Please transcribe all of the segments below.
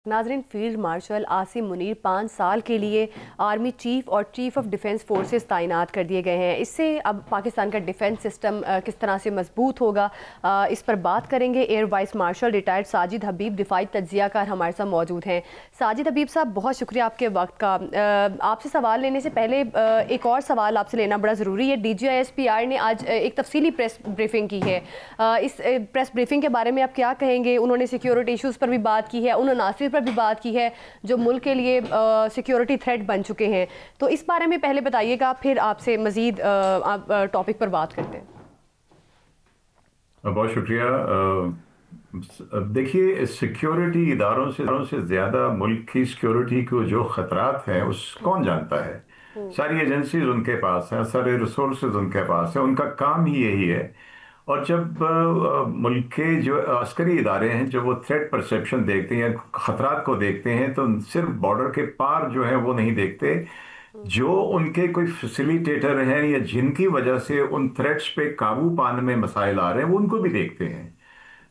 नाजरीन, field marshal Asim Munir 5 साल के लिए आर्मी चीफ और चीफ ऑफ डिफेंस फोर्सेस तैनात कर दिए गए हैं। इससे अब पाकिस्तान का डिफेंस सिस्टम किस तरह से मजबूत होगा, इस पर बात करेंगे। Air vice marshal retired Sajid Habib दिफाई तज्जियाकार हमारे साथ मौजूद हैं। साजिद हबीब साहब, बहुत शुक्रिया आपके वक्त का। आपसे सवाल लेने से पहले एक और सवाल आपसे लेना बड़ा ज़रूरी है। DGISPR ने आज एक तफसीली प्रेस ब्रीफिंग की है। इस प्रेस ब्रीफिंग के बारे में आप क्या कहेंगे? उन्होंने सिक्योरिटी इशूज़ पर भी बात की है, उन अनासिर पर भी बात की है जो मुल्क के लिए सिक्योरिटी थ्रेट बन चुके हैं। तो इस बारे में पहले बताइएगा, फिर आपसे मजीद टॉपिक पर बात करते हैं। बहुत शुक्रिया। देखिए, सिक्योरिटी इदारों से ज़्यादा मुल्क की सिक्योरिटी को जो ख़तरात हैं उस कौन जानता है। सारी एजेंसीज उनके पास हैं, सारे रिसोर्सेज उनके पास हैं, उनका काम ही यही है। और जब मुल्क के जो अस्करी इदारे हैं जब वो थ्रेट परसेप्शन देखते हैं, ख़तरात को देखते हैं, तो सिर्फ बॉर्डर के पार जो है वो नहीं देखते, जो उनके कोई फैसिलिटेटर हैं या जिनकी वजह से उन थ्रेट्स पे काबू पाने में मसाइल आ रहे हैं वो उनको भी देखते हैं।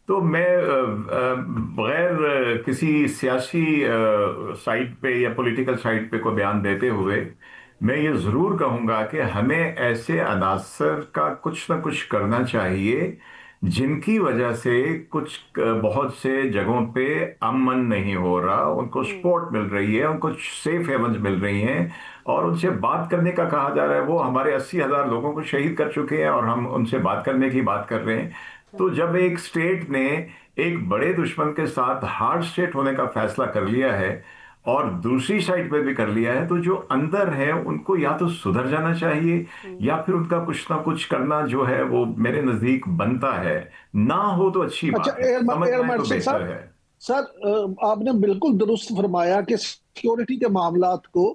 तो मैं बगैर किसी सियासी साइड पे या पॉलिटिकल साइड पे को बयान देते हुए मैं ये ज़रूर कहूँगा कि हमें ऐसे अनासर का कुछ ना कुछ करना चाहिए जिनकी वजह से कुछ बहुत से जगहों पे अमन नहीं हो रहा, उनको सपोर्ट मिल रही है, उनको सेफ हेवन्स मिल रही हैं और उनसे बात करने का कहा जा रहा है। वो हमारे 80,000 लोगों को शहीद कर चुके हैं और हम उनसे बात करने की बात कर रहे हैं। तो जब एक स्टेट ने एक बड़े दुश्मन के साथ हार्ड स्टेट होने का फैसला कर लिया है और दूसरी साइड पे भी कर लिया है, तो जो अंदर है उनको या तो सुधर जाना चाहिए या फिर उनका कुछ ना कुछ करना जो है वो मेरे नजदीक बनता है। ना हो तो अच्छी अच्छा, बात है, समझ एयर में तो मार्शल बेहतर साहब, है। सर आपने बिल्कुल दुरुस्त फरमाया कि सिक्योरिटी के मामलात को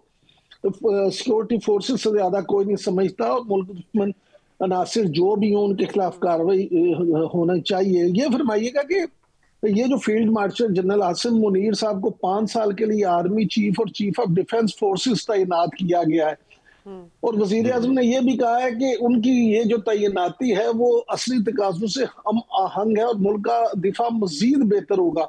सिक्योरिटी फोर्सेस से ज्यादा कोई नहीं समझता और मुल्क दुश्मन अनासिर जो भी हो उनके खिलाफ कार्रवाई होना चाहिए। ये फरमाइएगा कि ये जो field marshal general Asim Munir साहब को 5 साल के लिए आर्मी चीफ और चीफ ऑफ डिफेंस फोर्सेस तैनात किया गया है और वजीर आजम ने यह भी कहा है कि उनकी ये जो तैनाती है वो असली तकाज़ों से हम आहंग है और मुल्क का दिफा मजीद बेहतर होगा।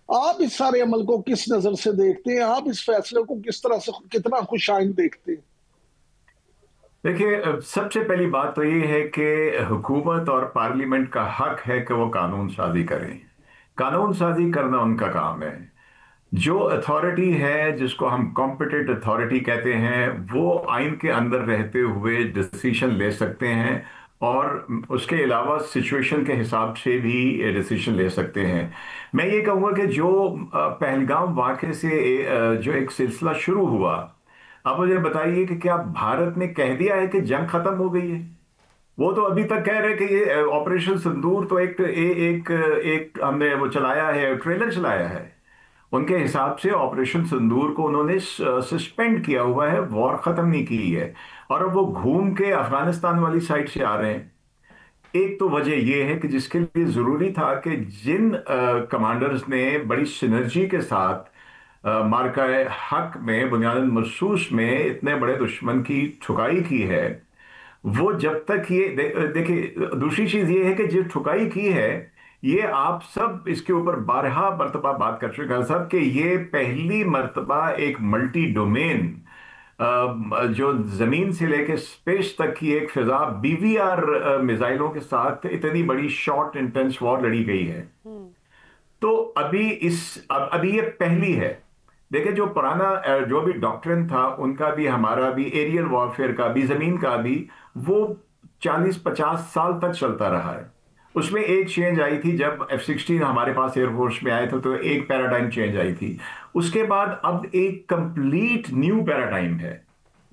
आप इस सारे अमल को किस नजर से देखते हैं? आप इस फैसले को किस तरह से, कितना खुशाइन देखते हैं? देखिए, सबसे पहली बात तो ये है कि हुकूमत और पार्लियामेंट का हक है कि वो कानून साजी करें। कानून साजी करना उनका काम है। जो अथॉरिटी है जिसको हम कॉम्पिटेंट अथॉरिटी कहते हैं वो आइन के अंदर रहते हुए डिसीजन ले सकते हैं और उसके अलावा सिचुएशन के हिसाब से भी डिसीजन ले सकते हैं। मैं ये कहूँगा कि जो पहलगाम वाक़े से जो एक सिलसिला शुरू हुआ, अब मुझे बताइए कि क्या भारत ने कह दिया है कि जंग खत्म हो गई है? वो तो अभी तक कह रहे हैं कि ये ऑपरेशन सिंदूर तो एक हमने वो चलाया है, ट्रेलर चलाया है। उनके हिसाब से ऑपरेशन सिंदूर को उन्होंने सस्पेंड किया हुआ है, वॉर खत्म नहीं की है और अब वो घूम के अफगानिस्तान वाली साइड से आ रहे हैं। एक तो वजह यह है कि जिसके लिए जरूरी था कि जिन कमांडर्स ने बड़ी सिनर्जी के साथ मार्का हक में बुनियादन मरसूस में इतने बड़े दुश्मन की ठुकाई की है, वो जब तक ये देखिए, दूसरी चीज ये है कि जो ठुकाई की है ये आप सब इसके ऊपर 12 मरतबा बात कर चुके हैं साहब कि ये पहली मरतबा एक मल्टी डोमेन जो जमीन से लेकर स्पेस तक की एक फिजा BVR मिसाइलों के साथ इतनी बड़ी शॉर्ट इंटेंस वॉर लड़ी गई है। तो अभी ये पहली है। देखिए, जो पुराना जो भी डॉक्ट्रिन था उनका भी, हमारा भी, एरियल वॉरफेयर का भी, जमीन का भी, वो 40-50 साल तक चलता रहा है। उसमें एक चेंज आई थी जब F-16 हमारे पास एयरफोर्स में आए थे, तो एक पैराडाइम चेंज आई थी। उसके बाद अब एक कंप्लीट न्यू पैराडाइम है।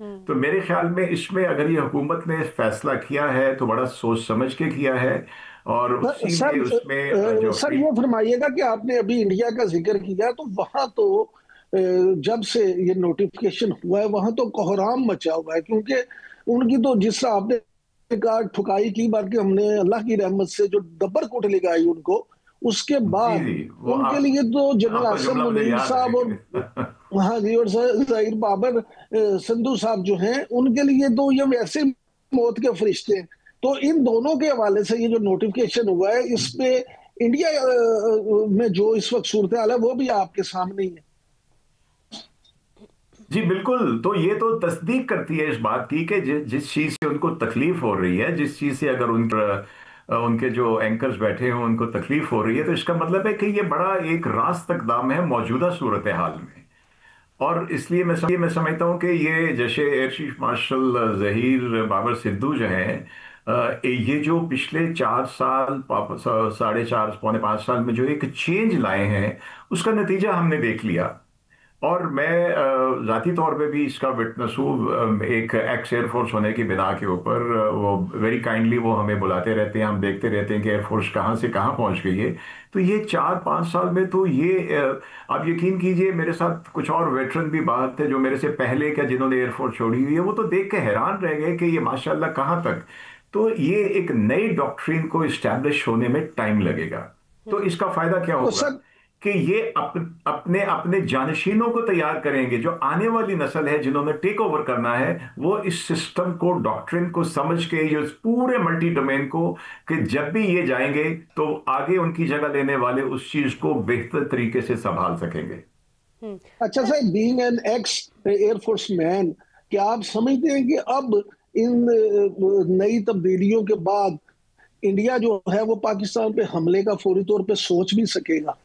तो मेरे ख्याल में इसमें अगर ये हुकूमत ने फैसला किया है तो बड़ा सोच समझ के किया है और उसी में उसमें जो सर ये फरमाइएगा कि आपने अभी इंडिया का जिक्र किया, तो वहां तो जब से ये नोटिफिकेशन हुआ है वहां तो कोहराम मचा हुआ है, क्योंकि उनकी तो जिस तरह आपने कहा ठुकाई की, बाकी हमने अल्लाह की रहमत से जो दब्बर कोट लगाई उनको, उसके बाद उनके लिए तो जनरल आसिम मुनीर साहब और हाँ जी और ज़हीर बाबर संधू साहब जो हैं उनके लिए तो ये वैसे मौत के फरिश्ते हैं। तो इन दोनों के हवाले से ये जो नोटिफिकेशन हुआ है इस पे इंडिया में जो इस वक्त सूरत हाल है वो भी आपके सामने ही है। जी बिल्कुल, तो ये तो तस्दीक करती है इस बात की कि जिस चीज से उनको तकलीफ हो रही है, जिस चीज से अगर उनके जो एंकर्स बैठे हैं उनको तकलीफ हो रही है, तो इसका मतलब है कि ये बड़ा एक रास्त इकदाम है मौजूदा सूरत हाल में। और इसलिए मैं समझता हूँ कि ये जैसे air chief marshal Zaheer Babar Sidhu जो हैं, ये जो पिछले 4 साल, 4.5 पौने 5 साल में जो एक चेंज लाए हैं, उसका नतीजा हमने देख लिया। और मैं जाती तौर पे भी इसका विटनेस हूँ, एक एक्स एयरफोर्स होने की बिना के ऊपर वो वेरी काइंडली वो हमें बुलाते रहते हैं, हम देखते रहते हैं कि एयरफोर्स कहाँ से कहाँ पहुँच गई है। तो ये 4-5 साल में तो ये आप यकीन कीजिए, मेरे साथ कुछ और वेटरन भी बात थे जो मेरे से पहले क्या जिन्होंने एयरफोर्स छोड़ी हुई है, वो तो देख के हैरान रह गए कि ये माशाल्लाह कहाँ तक। तो ये एक नई डॉक्ट्रिन को इस्टेब्लिश होने में टाइम लगेगा। तो इसका फायदा क्या तो होगा सर, कि ये अपने अपने जानशीनों को तैयार करेंगे, जो आने वाली नस्ल है जिन्होंने टेक ओवर करना है, वो इस सिस्टम को, डॉक्ट्रिन को समझ के, ये इस पूरे मल्टी डोमेन को, कि जब भी ये जाएंगे तो आगे उनकी जगह लेने वाले उस चीज को बेहतर तरीके से संभाल सकेंगे। अच्छा sir, being an x air force man, क्या आप समझते हैं कि अब इन नई तब्दीलियों के बाद इंडिया जो है वो पाकिस्तान पे हमले का फौरी तौर पे सोच भी सकेगा?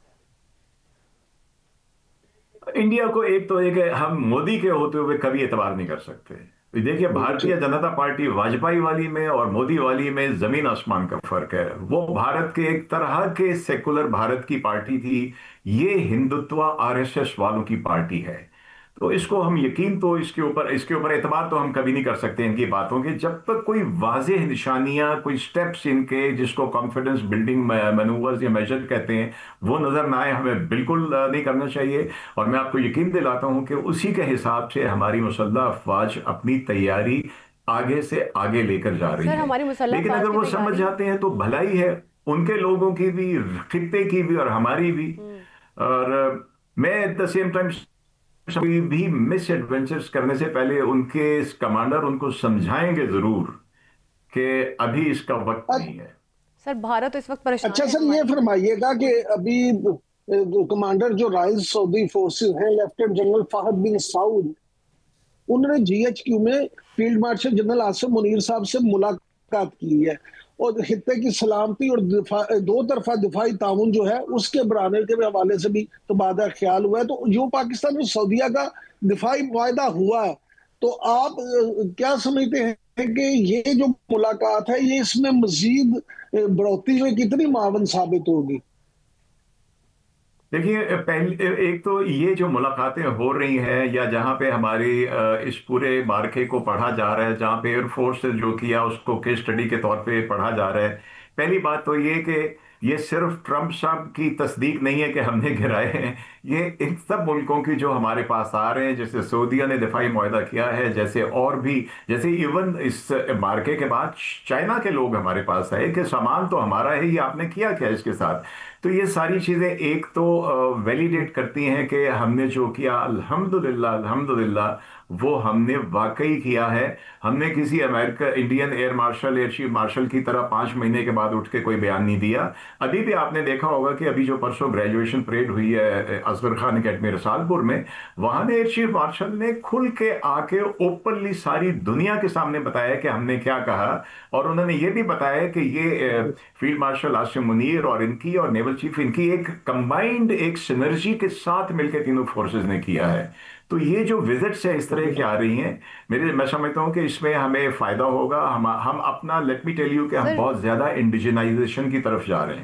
इंडिया को एक तो एक है, हम मोदी के होते हुए कभी एतबार नहीं कर सकते। देखिए, भारतीय जनता पार्टी वाजपेयी वाली में और मोदी वाली में जमीन आसमान का फर्क है। वो भारत के एक तरह के सेकुलर भारत की पार्टी थी, ये हिंदुत्व आरएसएस वालों की पार्टी है। तो इसको हम यकीन तो इसके ऊपर एतबार तो हम कभी नहीं कर सकते इनकी बातों के, जब तक कोई वाज़ेह निशानियां, कोई स्टेप्स इनके, जिसको कॉन्फिडेंस बिल्डिंग मैनूवर्स या मेजर कहते हैं, वो नजर ना आए, हमें बिल्कुल नहीं करना चाहिए। और मैं आपको यकीन दिलाता हूं कि उसी के हिसाब से हमारी मुसल्लह अफवाज अपनी तैयारी आगे से आगे लेकर जा रही सर, है। हमारी मुसल्लह लेकिन अफवाज अगर की वो समझ तैयारी। जाते हैं तो भलाई है, उनके लोगों की भी, खित्ते की भी और हमारी भी। और मैं एट द सेम टाइम कोई भी मिस एडवेंचर्स करने से पहले उनके कमांडर उनको समझाएंगे जरूर कि अभी इसका वक्त नहीं है। सर, भारत तो इस वक्त परेशान अच्छा है सर, ये फरमाइएगा कि अभी कमांडर जो राइज सऊदी फोर्सेस हैं, लेफ्टिनेंट जनरल फहद बिन साउद, उन्होंने जीएचक्यू में field marshal general Asim Munir साहब से मुलाकात की है और खित्ते की सलामती और दो तरफा दिफाई ताउन जो है उसके बढ़ाने के हवाले से भी तबादला ख्याल हुआ है। तो जो पाकिस्तान और सऊदीया का दिफाई वायदा हुआ है, तो आप क्या समझते हैं कि ये जो मुलाकात है ये इसमें मजीद बढ़ोतरी में कितनी मावन साबित होगी? देखिए, पहले एक तो ये जो मुलाकातें हो रही हैं, या जहाँ पे हमारी इस पूरे मार्के को पढ़ा जा रहा है, जहाँ पे एयरफोर्स ने जो किया उसको केस स्टडी के तौर पे पढ़ा जा रहा है, पहली बात तो ये कि ये सिर्फ ट्रंप साहब की तस्दीक नहीं है कि हमने गिराए हैं, ये इन सब मुल्कों की जो हमारे पास आ रहे हैं, जैसे सऊदीया ने दिफाई मुआहदा किया है, जैसे और भी, जैसे इवन इस मार्के के बाद चाइना के लोग हमारे पास आए कि सामान तो हमारा है, ये आपने किया क्या इसके साथ। तो ये सारी चीजें एक तो वैलिडेट करती हैं कि हमने जो किया, अल्हम्दुलिल्लाह अल्हम्दुलिल्लाह, वो हमने वाकई किया है। हमने किसी America Indian air marshal, air chief martial की तरह 5 महीने के बाद उठ के कोई बयान नहीं दिया। अभी भी आपने देखा होगा कि अभी जो परसों ग्रेजुएशन परेड हुई है असगर खान अकेडमी रसालपुर में, वहां ने एयर चीफ मार्शल ने खुल के आके ओपनली सारी दुनिया के सामने बताया कि हमने क्या कहा। और उन्होंने ये भी बताया कि ये फील्ड मार्शल आसिम मुनीर और इनकी और नेवल चीफ इनकी एक कंबाइंड एक सिनर्जी के साथ मिलकर तीनों फोर्सेस ने किया है। तो ये जो विजिट्स है इस तरह की आ रही हैं, मैं समझता हूं कि इसमें हमें फायदा होगा। हम अपना, लेट मी टेल यू कि हम सर, बहुत ज्यादा इंडिजिनाइजेशन की तरफ जा रहे हैं।